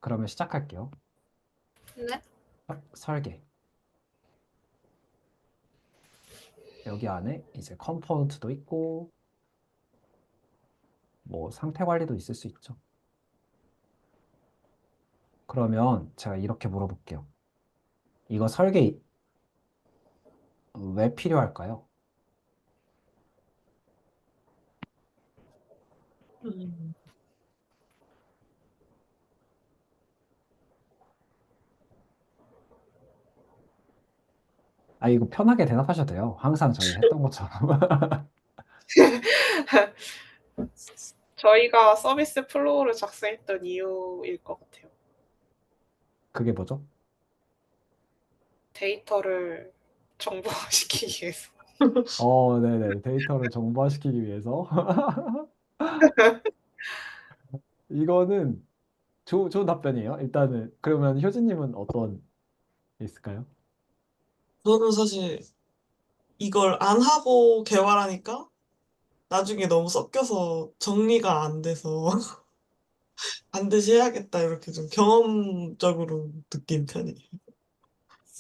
그러면 시작할게요. 네? 설계. 여기 안에 이제 컴포넌트도 있고, 뭐 상태 관리도 있을 수 있죠. 그러면 제가 이렇게 물어볼게요. 이거 설계 왜 필요할까요? 음, 아, 이거 편하게 대답하셔도 돼요. 항상 저희 했던 것처럼. 저희가 서비스 플로우를 작성했던 이유일 것 같아요. 그게 뭐죠? 데이터를 정보화시키기 위해서. 네네. 데이터를 정보화시키기 위해서. 이거는 좋은 답변이에요. 일단은, 그러면 효진님은 어떤 게 있을까요? 저는 사실 이걸 안 하고 개발하니까 나중에 너무 섞여서 정리가 안 돼서 반드시 해야겠다 이렇게 좀 경험적으로 느낀 편이에요.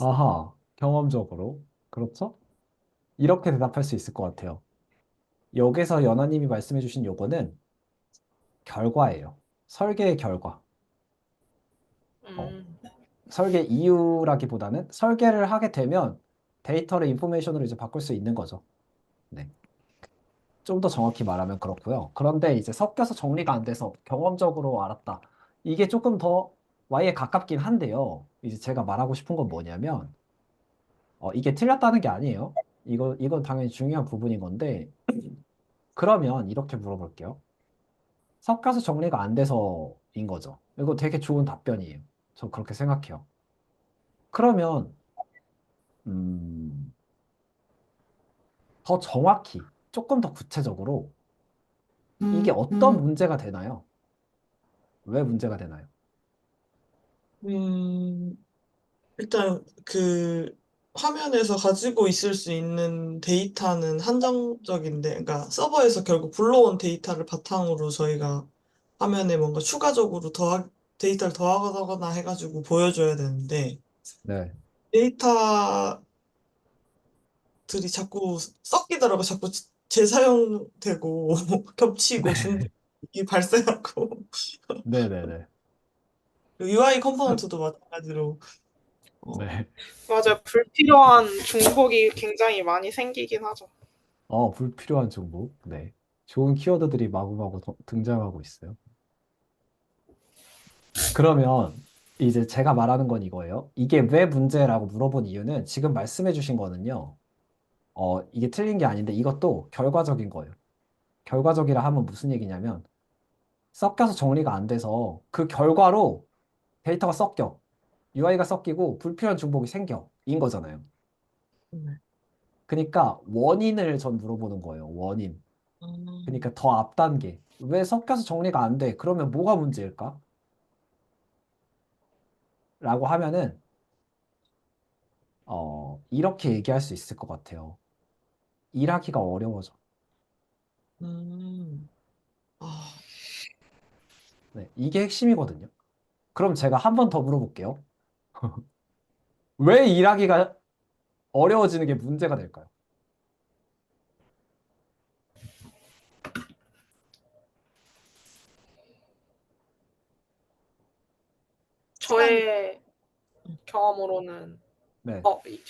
아하, 경험적으로. 그렇죠? 이렇게 대답할 수 있을 것 같아요. 여기서 연하님이 말씀해주신 요거는 결과예요. 설계의 결과. 어, 음, 설계 이유라기보다는 설계를 하게 되면 데이터를 인포메이션으로 이제 바꿀 수 있는 거죠. 네. 좀 더 정확히 말하면 그렇고요. 그런데 이제 섞여서 정리가 안 돼서 경험적으로 알았다. 이게 조금 더 Y에 가깝긴 한데요. 이제 제가 말하고 싶은 건 뭐냐면, 이게 틀렸다는 게 아니에요. 이건 당연히 중요한 부분인 건데, 그러면 이렇게 물어볼게요. 섞여서 정리가 안 돼서인 거죠. 이거 되게 좋은 답변이에요. 저 그렇게 생각해요. 그러면, 음, 더 정확히, 조금 더 구체적으로, 이게 어떤 문제가 되나요? 왜 문제가 되나요? 음, 일단 그 화면에서 가지고 있을 수 있는 데이터는 한정적인데, 그러니까 서버에서 결국 불러온 데이터를 바탕으로 저희가 화면에 뭔가 추가적으로 데이터를 더하거나 해가지고 보여줘야 되는데, 네. 데이터들이 자꾸 섞이더라고. 자꾸 재사용되고 겹치고 네. 중복이 발생하고 네네네. UI 컴포넌트도 마찬가지로 어, 네. 맞아요. 불필요한 중복이 굉장히 많이 생기긴 하죠. 불필요한 정보. 네. 좋은 키워드들이 마구마구 등장하고 있어요. 그러면 이제 제가 말하는 건 이거예요. 이게 왜 문제라고 물어본 이유는 지금 말씀해 주신 거는요. 이게 틀린 게 아닌데 이것도 결과적인 거예요. 결과적이라 하면 무슨 얘기냐면 섞여서 정리가 안 돼서 그 결과로 데이터가 섞여. UI가 섞이고 불필요한 중복이 생겨. 인 거잖아요. 네. 그러니까 원인을 전 물어보는 거예요. 원인. 음, 그러니까 더 앞 단계. 왜 섞여서 정리가 안 돼? 그러면 뭐가 문제일까? 라고 하면은 이렇게 얘기할 수 있을 것 같아요. 일하기가 어려워져. 음, 아, 네, 이게 핵심이거든요. 그럼 제가 한 번 더 물어볼게요. 왜 일하기가 어려워지는 게 문제가 될까요? 시간이 저의 경험으로는 네,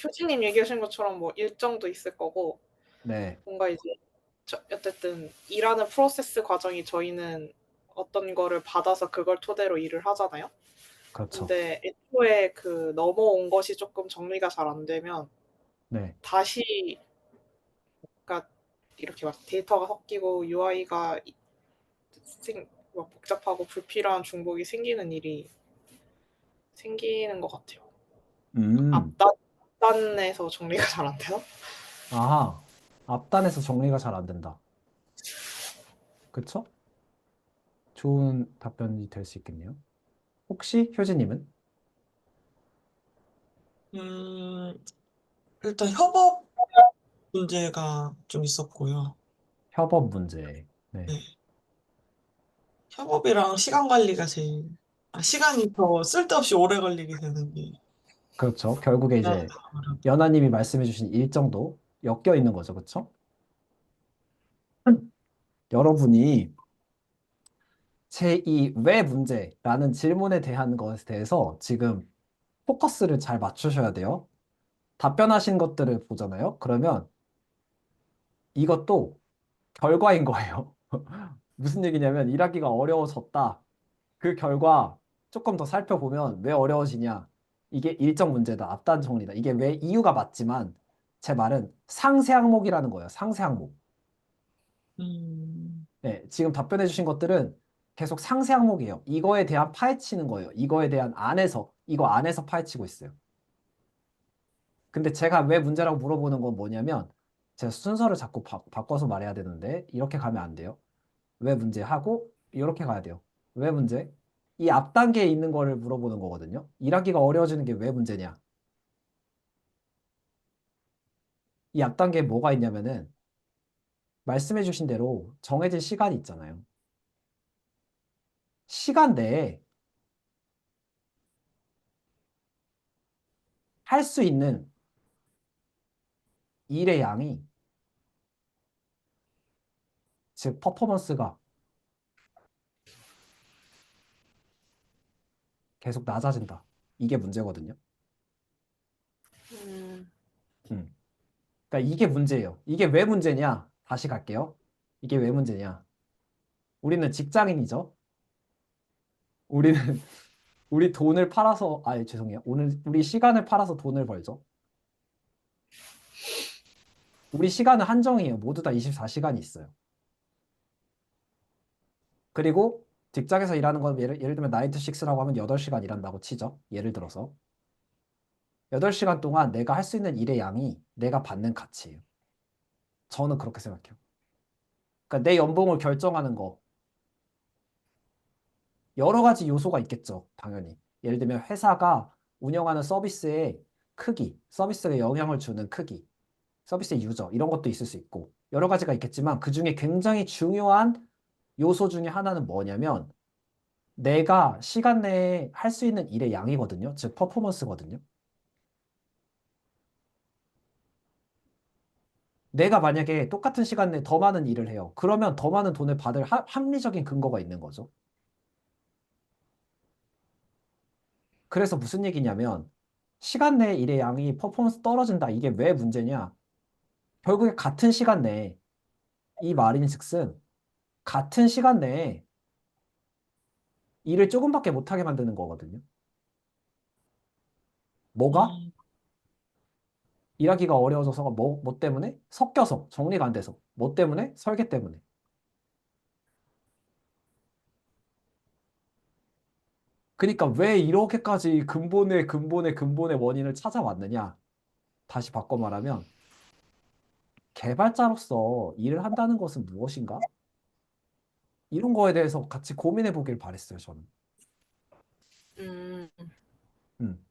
효진님 얘기하신 것처럼 뭐 일정도 있을 거고 네, 뭔가 이제 어쨌든 일하는 프로세스 과정이 저희는 어떤 거를 받아서 그걸 토대로 일을 하잖아요. 그렇죠. 근데 애초에 그 넘어온 것이 조금 정리가 잘 안 되면 네, 다시 그러니까 이렇게 막 데이터가 섞이고 UI가 막 복잡하고 불필요한 중복이 생기는 일이 생기는 것 같아요. 음, 앞단에서 정리가 잘 안 돼서. 아하, 앞단에서 정리가 잘 안 된다. 그쵸? 좋은 답변이 될 수 있겠네요. 혹시 효진님은 음, 일단 협업 문제가 좀 있었고요. 협업 문제. 네, 네. 협업이랑 시간 관리가 제일. 시간이 더 쓸데없이 오래 걸리게 되는 게 그렇죠. 결국에 미안하다 이제 그러면. 연하님이 말씀해주신 일정도 엮여 있는 거죠. 그렇죠? 여러분이 제 이 왜 문제라는 질문에 대한 것에 대해서 지금 포커스를 잘 맞추셔야 돼요. 답변하신 것들을 보잖아요. 그러면 이것도 결과인 거예요. 무슨 얘기냐면 일하기가 어려워졌다. 그 결과 조금 더 살펴보면 왜 어려워지냐? 이게 일정 문제다. 앞단 정리다. 이게 왜 이유가 맞지만 제 말은 상세 항목이라는 거예요. 상세 항목. 음, 네, 지금 답변해 주신 것들은 계속 상세 항목이에요. 이거에 대한 파헤치는 거예요. 이거에 대한 이거 안에서 파헤치고 있어요. 근데 제가 왜 문제라고 물어보는 건 뭐냐면 제가 순서를 자꾸 바꿔서 말해야 되는데 이렇게 가면 안 돼요. 왜 문제 하고 이렇게 가야 돼요. 왜 문제? 이 앞 단계에 있는 거를 물어보는 거거든요. 일하기가 어려워지는 게 왜 문제냐? 이 앞 단계에 뭐가 있냐면은 말씀해 주신 대로 정해진 시간이 있잖아요. 시간 내에 할 수 있는 일의 양이 즉 퍼포먼스가 계속 낮아진다. 이게 문제거든요. 음, 음. 그러니까 이게 문제예요. 이게 왜 문제냐? 다시 갈게요. 이게 왜 문제냐? 우리는 직장인이죠. 우리는 우리 돈을 팔아서 죄송해요. 오늘 우리 시간을 팔아서 돈을 벌죠. 우리 시간은 한정이에요. 모두 다 24시간이 있어요. 그리고 직장에서 일하는 건 예를 들면 9 to 6라고 하면 8시간 일한다고 치죠. 예를 들어서 8시간 동안 내가 할 수 있는 일의 양이 내가 받는 가치예요. 저는 그렇게 생각해요. 그러니까 내 연봉을 결정하는 거 여러 가지 요소가 있겠죠. 당연히. 예를 들면 회사가 운영하는 서비스의 크기, 서비스에 영향을 주는 크기, 서비스의 유저 이런 것도 있을 수 있고 여러 가지가 있겠지만 그중에 굉장히 중요한 요소 중에 하나는 뭐냐면 내가 시간 내에 할 수 있는 일의 양이거든요. 즉 퍼포먼스거든요. 내가 만약에 똑같은 시간 내에 더 많은 일을 해요. 그러면 더 많은 돈을 받을 합리적인 근거가 있는 거죠. 그래서 무슨 얘기냐면 시간 내에 일의 양이 퍼포먼스 떨어진다. 이게 왜 문제냐? 결국에 같은 시간 내에 이 말인즉슨 같은 시간 내에 일을 조금밖에 못하게 만드는 거거든요. 뭐가? 음, 일하기가 어려워져서가 뭐 때문에? 섞여서 정리가 안 돼서. 뭐 때문에? 설계 때문에. 그러니까 왜 이렇게까지 근본의 원인을 찾아왔느냐? 다시 바꿔 말하면 개발자로서 일을 한다는 것은 무엇인가? 이런 거에 대해서 같이 고민해 보길 바랬어요, 저는. 음, 음.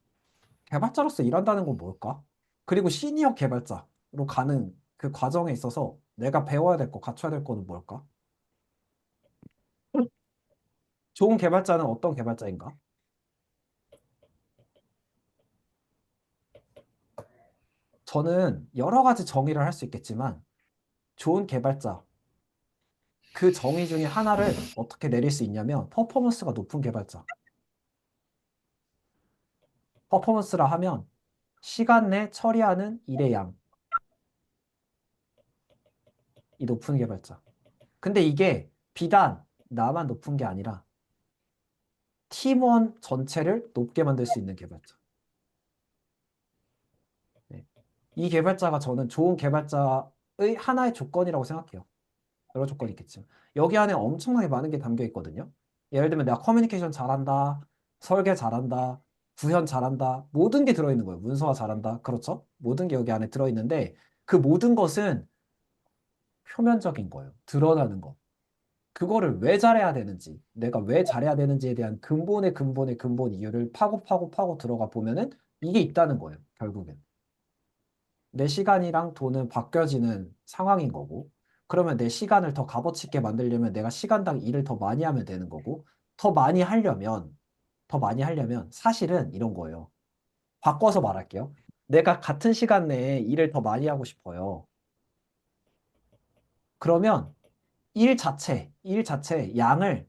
개발자로서 일한다는 건 뭘까? 그리고 시니어 개발자로 가는 그 과정에 있어서 내가 배워야 될 거, 갖춰야 될 거는 뭘까? 좋은 개발자는 어떤 개발자인가? 저는 여러 가지 정의를 할 수 있겠지만 좋은 개발자, 그 정의 중에 하나를 어떻게 내릴 수 있냐면 퍼포먼스가 높은 개발자. 퍼포먼스라 하면 시간 내 처리하는 일의 양이 높은 개발자. 근데 이게 비단 나만 높은 게 아니라 팀원 전체를 높게 만들 수 있는 개발자. 네. 이 개발자가 저는 좋은 개발자의 하나의 조건이라고 생각해요. 여러 조건이 있겠지만. 여기 안에 엄청나게 많은 게 담겨 있거든요. 예를 들면 내가 커뮤니케이션 잘한다, 설계 잘한다, 구현 잘한다, 모든 게 들어있는 거예요. 문서화 잘한다. 그렇죠? 모든 게 여기 안에 들어있는데 그 모든 것은 표면적인 거예요. 드러나는 거. 그거를 왜 잘해야 되는지, 내가 왜 잘해야 되는지에 대한 근본 이유를 파고 들어가 보면은 이게 있다는 거예요. 결국엔. 내 시간이랑 돈은 바뀌어지는 상황인 거고, 그러면 내 시간을 더 값어치 있게 만들려면 내가 시간당 일을 더 많이 하면 되는 거고, 더 많이 하려면 더 많이 하려면 사실은 이런 거예요. 바꿔서 말할게요. 내가 같은 시간 내에 일을 더 많이 하고 싶어요. 그러면 일 자체 양을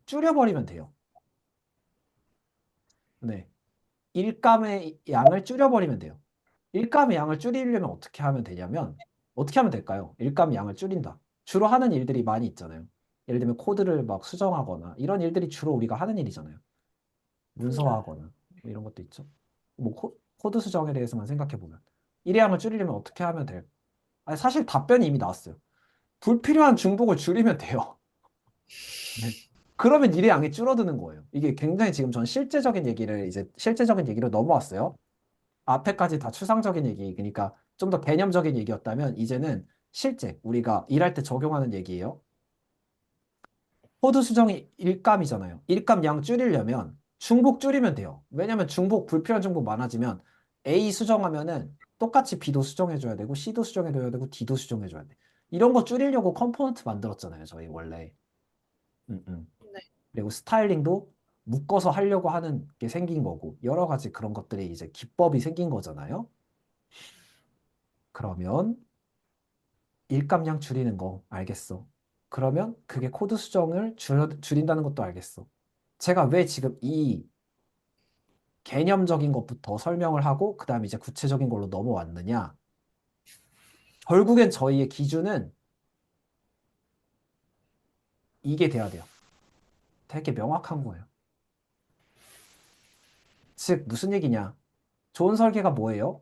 줄여버리면 돼요. 네. 일감의 양을 줄여버리면 돼요. 일감의 양을 줄이려면 어떻게 하면 되냐면, 어떻게 하면 될까요? 일감의 양을 줄인다. 주로 하는 일들이 많이 있잖아요. 예를 들면 코드를 막 수정하거나 이런 일들이 주로 우리가 하는 일이잖아요. 문서화하거나 뭐 이런 것도 있죠. 뭐 코드 수정에 대해서만 생각해 보면 일의 양을 줄이려면 어떻게 하면 될까요? 아니, 사실 답변이 이미 나왔어요. 불필요한 중복을 줄이면 돼요. 네. 그러면 일의 양이 줄어드는 거예요. 이게 굉장히 지금 전 실제적인 얘기로 넘어왔어요. 앞에까지 다 추상적인 얘기, 그러니까 좀 더 개념적인 얘기였다면 이제는 실제 우리가 일할 때 적용하는 얘기예요. 코드 수정이 일감이잖아요. 일감 양 줄이려면 중복 줄이면 돼요. 왜냐면 불필요한 중복 많아지면 A 수정하면은 똑같이 B도 수정해줘야 되고 C도 수정해줘야 되고 D도 수정해줘야 돼. 이런 거 줄이려고 컴포넌트 만들었잖아요, 저희 원래. 음, 음. 네. 그리고 스타일링도 묶어서 하려고 하는 게 생긴 거고 여러 가지 그런 것들이 이제 기법이 생긴 거잖아요. 그러면 일감량 줄이는 거 알겠어. 그러면 그게 코드 수정을 줄인다는 것도 알겠어. 제가 왜 지금 이 개념적인 것부터 설명을 하고 그 다음에 이제 구체적인 걸로 넘어왔느냐. 결국엔 저희의 기준은 이게 돼야 돼요. 되게 명확한 거예요. 즉 무슨 얘기냐. 좋은 설계가 뭐예요?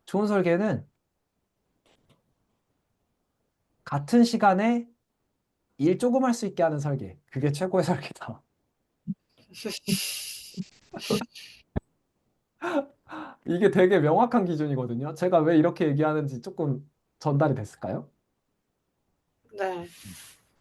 좋은 설계는 같은 시간에 일 조금 할 수 있게 하는 설계. 그게 최고의 설계다. 이게 되게 명확한 기준이거든요. 제가 왜 이렇게 얘기하는지 조금 전달이 됐을까요? 네.